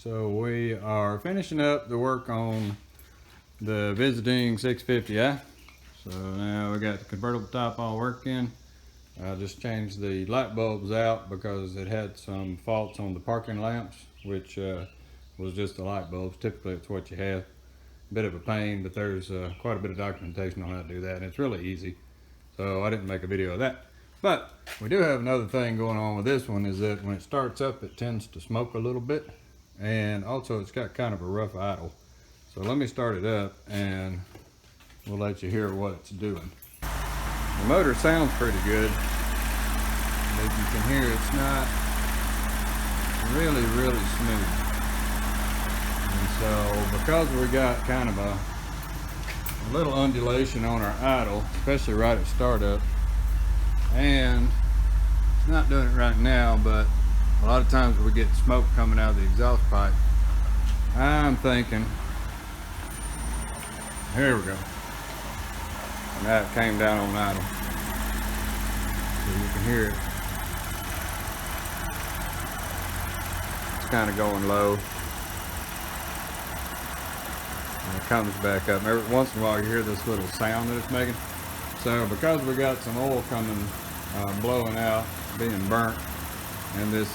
So we are finishing up the work on the Visiting 650i. So now we got the convertible top all working. I just changed the light bulbs out because it had some faults on the parking lamps, which was just the light bulbs. Typically it's what you have. Bit of a pain, but there's quite a bit of documentation on how to do that, and it's really easy. So I didn't make a video of that. But we do have another thing going on with this one, is that when it starts up it tends to smoke a little bit, and also it's got kind of a rough idle. So let me start it up and we'll let you hear what it's doing. The motor sounds pretty good. As you can hear, it's not really smooth. And so because we got kind of a little undulation on our idle, especially right at startup, and it's not doing it right now, but a lot of times we get smoke coming out of the exhaust pipe. I'm thinking, here we go. And that came down on idle. So you can hear it. It's kind of going low. And it comes back up. Every once in a while you hear this little sound that it's making. So because we got some oil coming, blowing out, being burnt, and this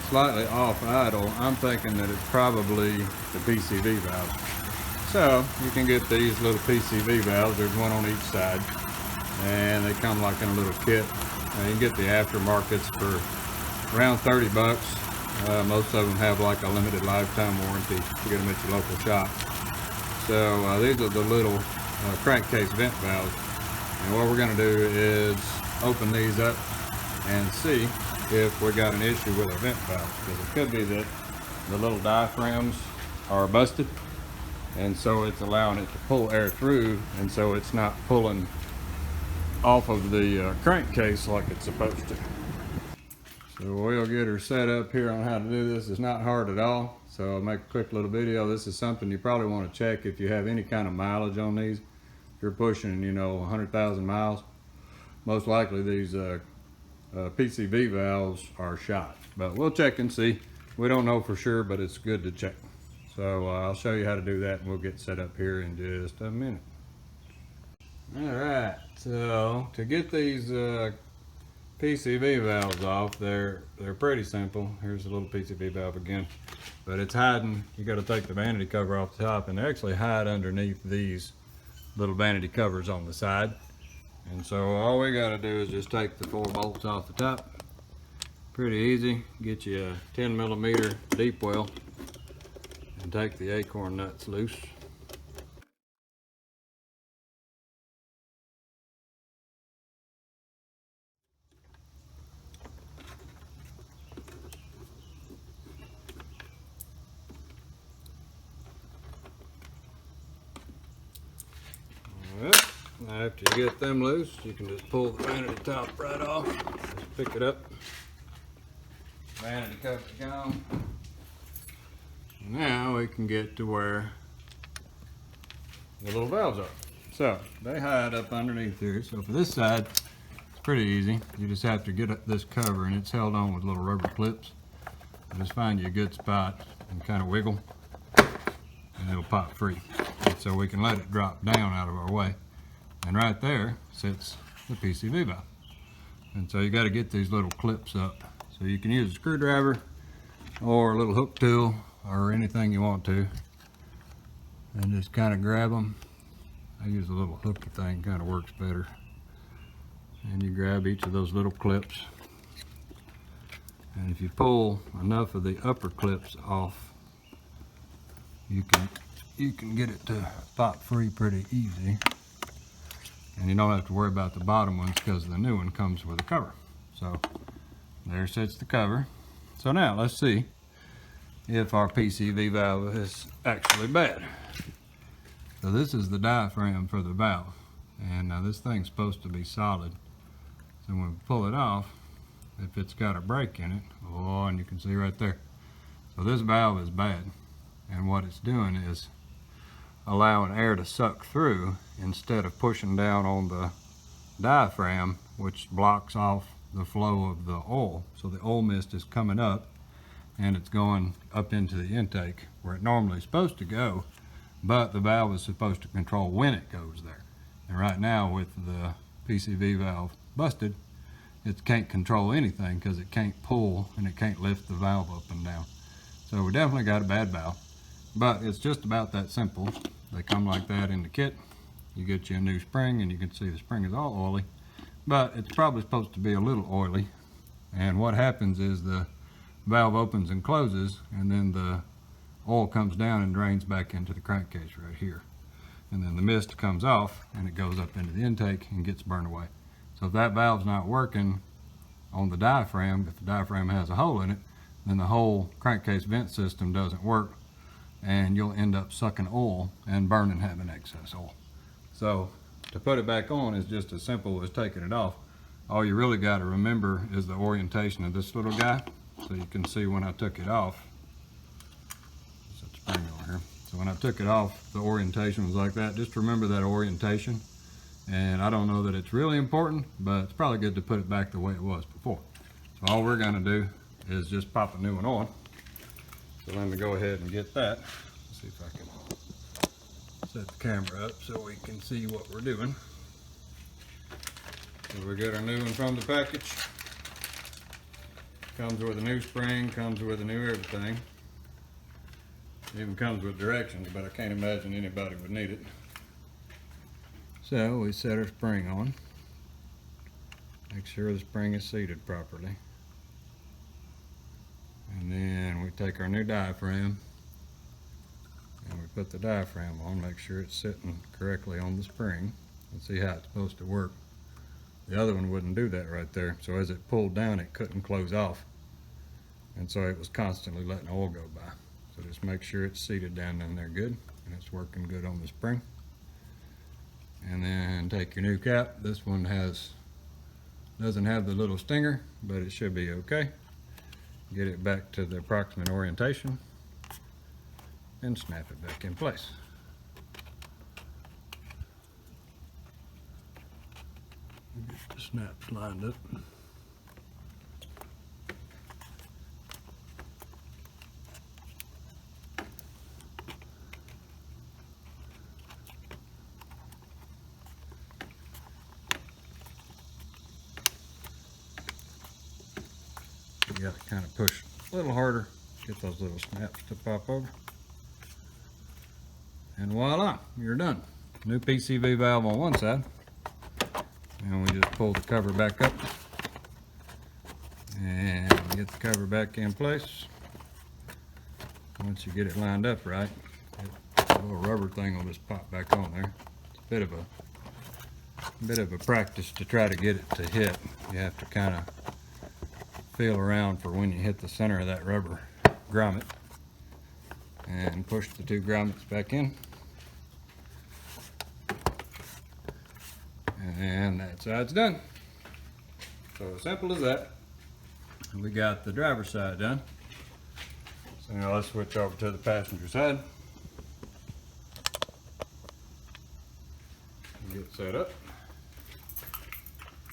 slightly off idle, I'm thinking that it's probably the PCV valve. So you can get these little PCV valves. There's one on each side, and they come like in a little kit. You can get the aftermarkets for around 30 bucks. Most of them have like a limited lifetime warranty. You get them at your local shop. So these are the little crankcase vent valves, and what we're going to do is open these up and see if we got an issue with our vent valve, because it could be that the little diaphragms are busted, and so it's allowing it to pull air through, and so it's not pulling off of the crankcase like it's supposed to. So we'll get her set up here on how to do this. It's not hard at all, so I'll make a quick little video. This is something you probably want to check if you have any kind of mileage on these. If you're pushing, 100,000 miles, most likely these PCV valves are shot. But we'll check and see. We don't know for sure, but it's good to check. So I'll show you how to do that, and we'll get set up here in just a minute. All right, so to get these PCV valves off, they're pretty simple. Here's a little PCV valve again, but it's hiding. You got to take the vanity cover off the top, and they actually hide underneath these little vanity covers on the side. And so all we got to do is just take the 4 bolts off the top. Pretty easy. Get you a 10 millimeter deep well and take the acorn nuts loose. Alright, now after you get them loose, you can just pull the vanity top right off. Just pick it up. Vanity cover's gone. Now we can get to where the little valves are. So they hide up underneath here. So for this side, it's pretty easy. You just have to get this cover, and it's held on with little rubber clips. Just find you a good spot and kind of wiggle, and it'll pop free. And so we can let it drop down out of our way. And right there sits the PCV valve. And so you got to get these little clips up. So you can use a screwdriver or a little hook tool or anything you want to, and just kind of grab them. I use a little hooky thing, kind of works better. And you grab each of those little clips, and if you pull enough of the upper clips off, you can get it to pop free pretty easy, and you don't have to worry about the bottom ones because the new one comes with a cover. So there sits the cover. So now let's see if our PCV valve is actually bad. So this is the diaphragm for the valve, and now this thing's supposed to be solid. So when we pull it off, if it's got a break in it, oh, and you can see right there. So this valve is bad, and what it's doing is allowing air to suck through instead of pushing down on the diaphragm, which blocks off the flow of the oil. So the oil mist is coming up and it's going up into the intake where it normally is supposed to go, but the valve is supposed to control when it goes there. And right now, with the PCV valve busted, it can't control anything because it can't pull and it can't lift the valve up and down. So we definitely got a bad valve, but it's just about that simple. They come like that in the kit. You get you a new spring, and you can see the spring is all oily, but it's probably supposed to be a little oily. And what happens is the valve opens and closes, and then the oil comes down and drains back into the crankcase right here. And then the mist comes off and it goes up into the intake and gets burned away. So if that valve's not working on the diaphragm, if the diaphragm has a hole in it, then the whole crankcase vent system doesn't work, and you'll end up sucking oil and burning, having excess oil. So to put it back on is just as simple as taking it off. All you really got to remember is the orientation of this little guy. So you can see when I took it off, set the spring over here. So when I took it off, the orientation was like that. Just remember that orientation. And I don't know that it's really important, but it's probably good to put it back the way it was before. So all we're going to do is just pop a new one on. So let me go ahead and get that. Let's see if I can set the camera up so we can see what we're doing. So we get our new one from the package. Comes with a new spring, comes with a new everything. Even comes with directions, but I can't imagine anybody would need it. So we set our spring on. Make sure the spring is seated properly. And then we take our new diaphragm and we put the diaphragm on, make sure it's sitting correctly on the spring, and see how it's supposed to work. The other one wouldn't do that right there, so as it pulled down it couldn't close off, and so it was constantly letting oil go by. So just make sure it's seated down in there good and it's working good on the spring. And then take your new cap. This one doesn't have the little stinger, but it should be okay. Get it back to the approximate orientation and snap it back in place. Get the snaps lined up. You got to kind of push a little harder, get those little snaps to pop over. And voila, you're done. New PCV valve on one side. And we just pull the cover back up and get the cover back in place. Once you get it lined up right, the little rubber thing will just pop back on there. It's a bit of a practice to try to get it to hit. You have to kind of feel around for when you hit the center of that rubber grommet and push the two grommets back in. And that's how it's done. So as simple as that. We got the driver's side done. So now let's switch over to the passenger side. Get set up.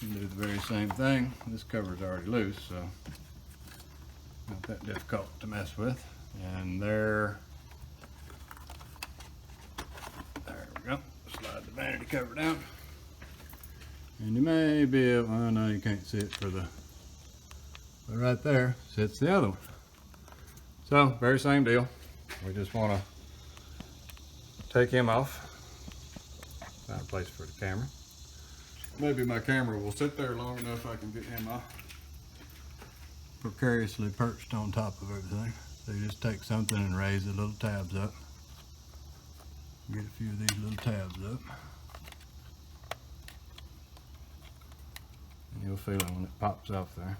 Do the very same thing. This cover's already loose, so not that difficult to mess with. And there we go. Slide the vanity cover down. And you may be able, well, no, you can't see it but right there sits the other one. So, very same deal. We just want to take him off. Find a place for the camera. Maybe my camera will sit there long enough I can get him off. Precariously perched on top of everything. So you just take something and raise the little tabs up. Get a few of these little tabs up. And you'll feel it when it pops off there.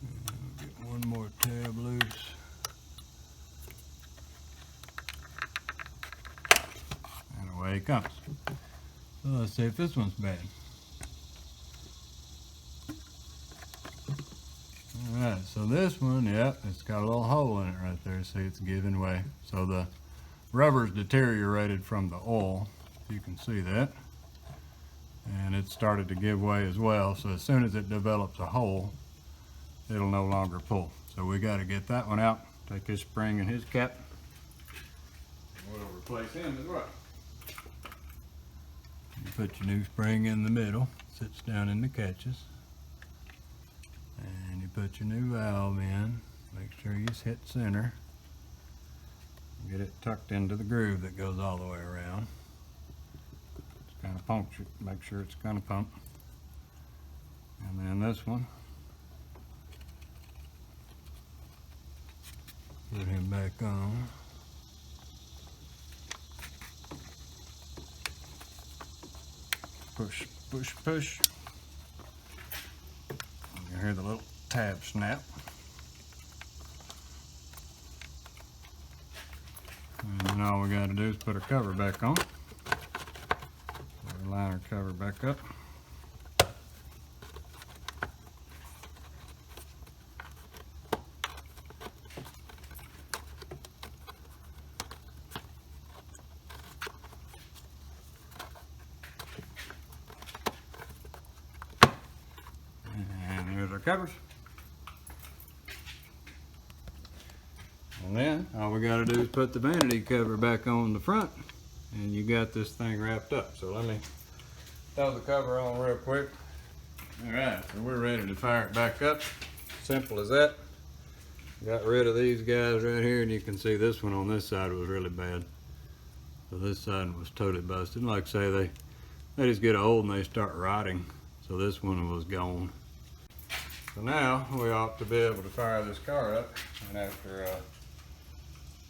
And get one more tab loose. And away it comes. So let's see if this one's bad. Alright, so this one, yep, it's got a little hole in it right there. See, it's giving way. So the rubber's deteriorated from the oil. You can see that. and it started to give way as well. So as soon as it develops a hole, it'll no longer pull. So we got to get that one out, take his spring and his cap. We'll replace him as well. You put your new spring in the middle, sits down in the catches. And you put your new valve in, make sure you hit center. Get it tucked into the groove that goes all the way around. It's kind of punctured, make sure it's kind of pumped. And then this one, put him back on. Push, push, push. You hear the little tab snap. And then all we got to do is put our cover back on. Line our cover back up. And here's our covers. And then all we got to do is put the vanity cover back on the front, and you got this thing wrapped up. So let me throw the cover on real quick. All right, so we're ready to fire it back up. Simple as that. Got rid of these guys right here, and you can see this one on this side was really bad. So this side was totally busted. Like I say, they just get old and they start rotting. So this one was gone. So now we ought to be able to fire this car up, and after a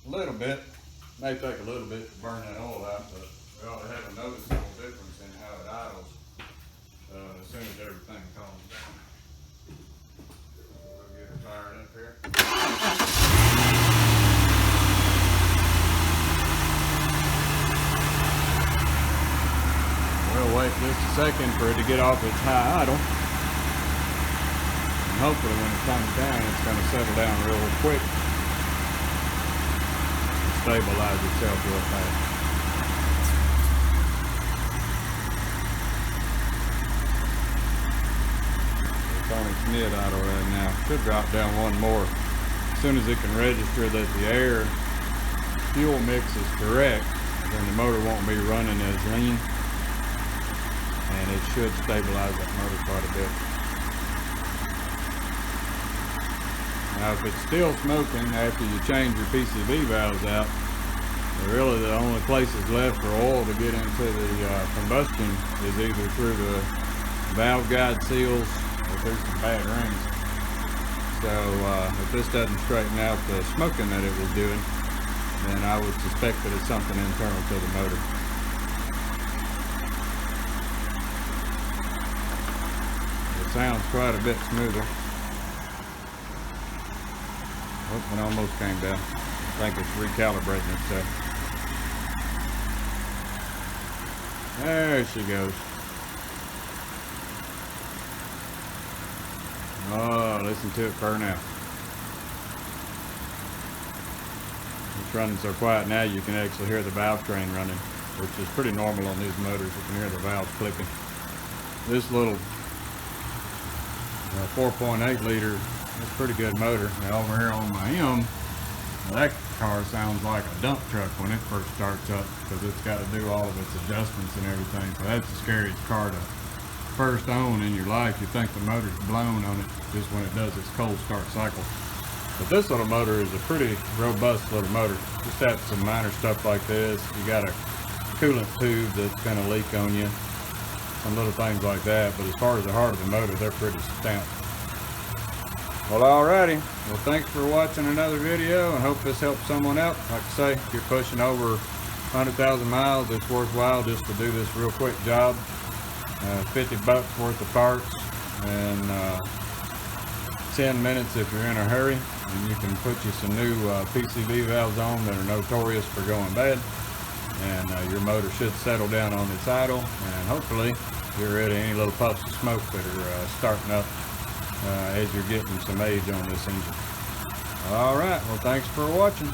little bit, may take a little bit to burn that oil out, but we ought to have a noticeable difference in how it idles as soon as everything calms down. We'll get it fired up here. We'll wait just a second for it to get off its high idle. And hopefully when it comes down, it's going to settle down real quick and stabilize itself real fast. It's on its mid idle right now. Should drop down one more. As soon as it can register that the air fuel mix is correct, then the motor won't be running as lean, and it should stabilize that motor quite a bit. Now if it's still smoking after you change your PCV valves out, really the only places left for oil to get into the combustion is either through the valve guide seals or through some bad rings. So if this doesn't straighten out the smoking that it was doing, then I would suspect that it's something internal to the motor. It sounds quite a bit smoother. Oh, it almost came down. I think it's recalibrating itself. There she goes. Oh, listen to it burn out. It's running so quiet now you can actually hear the valve train running, which is pretty normal on these motors. You can hear the valves clicking. This little 4.8 liter, that's a pretty good motor. Now over here on my M, that car sounds like a dump truck when it first starts up, because it's got to do all of its adjustments and everything. So that's the scariest car to first own in your life. You think the motor's blown on it just when it does its cold start cycle. But this little motor is a pretty robust little motor. Just have some minor stuff like this. You got a coolant tube that's going to leak on you. Some little things like that. But as far as the heart of the motor, they're pretty stout. Well, alrighty. Well, thanks for watching another video, and hope this helps someone out. Like I say, if you're pushing over 100,000 miles, it's worthwhile just to do this real quick job. 50 bucks worth of parts, and 10 minutes if you're in a hurry, and you can put you some new PCV valves on that are notorious for going bad, and your motor should settle down on its idle, and hopefully get rid of any little puffs of smoke that are starting up as you're getting some age on this engine. Alright, well, thanks for watching.